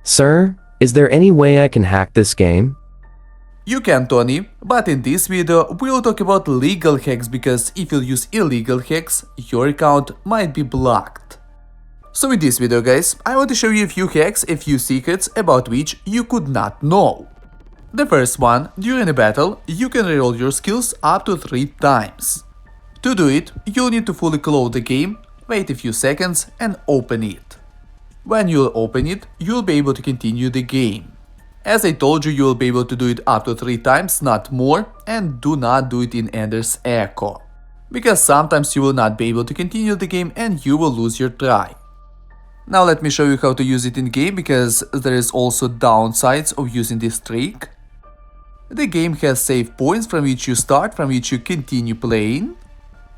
Sir, is there any way I can hack this game? You can, Tony, but in this video we'll talk about legal hacks, because if you use illegal hacks, your account might be blocked. So in this video, guys, I want to show you a few hacks, a few secrets about which you could not know. The first one, during a battle, you can reroll your skills up to 3 times. To do it, you'll need to fully close the game, wait a few seconds and open it. When you'll open it, you'll be able to continue the game. As I told you, you'll be able to do it up to 3 times, not more, and do not do it in Ender's Echo, because sometimes you will not be able to continue the game and you will lose your try. Now let me show you how to use it in game, because there is also downsides of using this trick. The game has save points from which you start, from which you continue playing.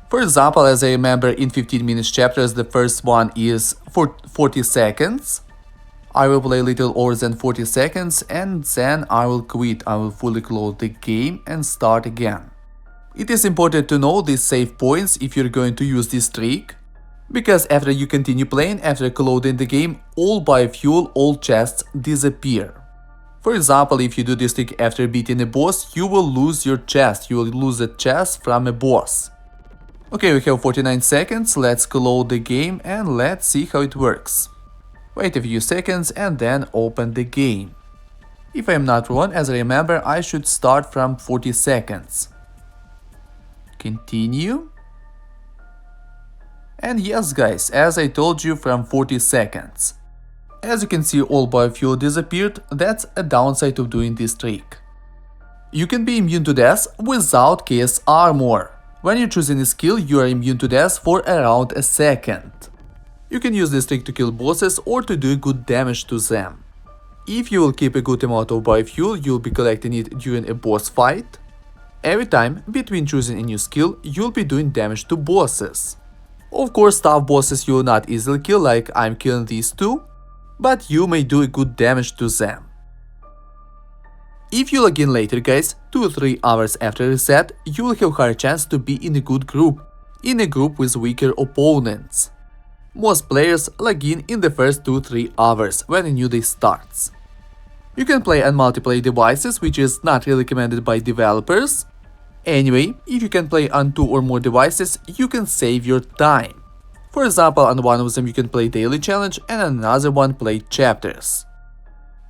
For example, as I remember, in 15 minutes chapters, the first one is for 40 seconds. I will play a little over than 40 seconds and then I will quit. I will fully close the game and start again. It is important to know these save points if you're going to use this trick, because after you continue playing, after closing the game, all biofuel, all chests disappear. For example, if you do this trick after beating a boss, you will lose your chest, you will lose a chest from a boss. Okay, we have 49 seconds, let's close the game and let's see how it works. Wait a few seconds and then open the game. If I am not wrong, as I remember, I should start from 40 seconds. Continue. And yes guys, as I told you, from 40 seconds. As you can see, all biofuel disappeared. That's a downside of doing this trick. You can be immune to death without chaos armor. When you choose any skill, you are immune to death for around a second. You can use this trick to kill bosses or to do good damage to them. If you will keep a good amount of biofuel, you'll be collecting it during a boss fight. Every time between choosing a new skill, you'll be doing damage to bosses. Of course, tough bosses you will not easily kill, like I'm killing these two, but you may do a good damage to them. If you log in later, guys, 2-3 hours after reset, you will have higher chance to be in a good group, in a group with weaker opponents. Most players log in the first 2-3 hours when a new day starts. You can play on multiplayer devices, which is not really recommended by developers. Anyway, if you can play on 2 or more devices, you can save your time. For example, on one of them you can play daily challenge and on another one play chapters.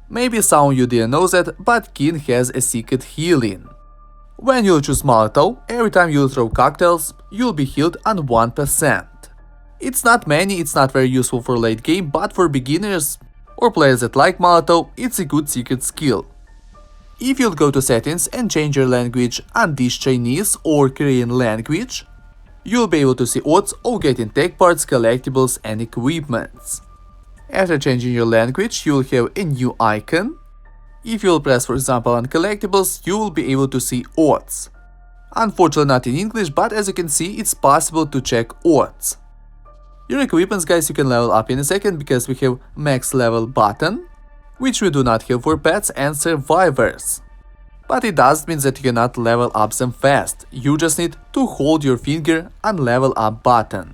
Maybe some of you didn't know that, but King has a secret healing. When you'll choose Molotov, every time you'll throw cocktails, you'll be healed on 1%. It's not many, it's not very useful for late game, but for beginners or players that like Molotov, it's a good secret skill. If you'll go to settings and change your language on this Chinese or Korean language, you'll be able to see odds of getting tech parts, collectibles and equipments. After changing your language, you'll have a new icon. If you'll press, for example, on collectibles, you will be able to see odds. Unfortunately not in English, but as you can see, it's possible to check odds. Your equipments, guys, you can level up in a second, because we have max level button, which we do not have for pets and survivors. But it doesn't mean that you cannot level up them fast, you just need to hold your finger on level up button.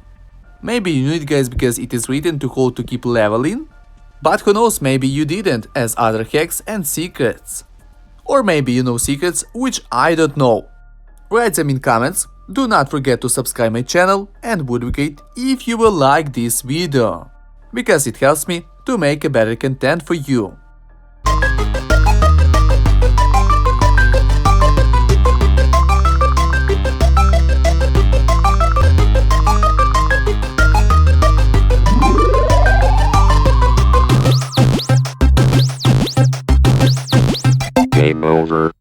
Maybe you knew it, guys, because it is written to hold to keep leveling, but who knows, maybe you didn't, as other hacks and secrets. Or maybe you know secrets which I don't know. Write them in comments, do not forget to subscribe my channel and would be great if you will like this video, because it helps me to make a better content for you. Game over.